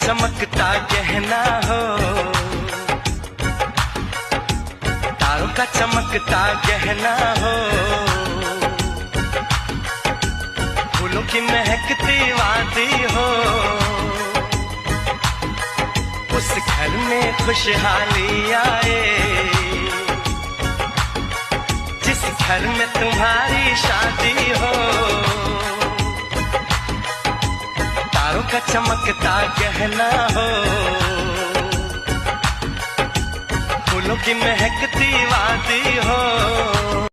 चमकता गहना हो, तारों का चमकता गहना हो, फूलों की महकती वादी हो, उस घर में खुशहाली आए, जिस घर में तुम्हारी शादी हो। तारों का चमकता गहना हो, फूलों की महकती वादी हो।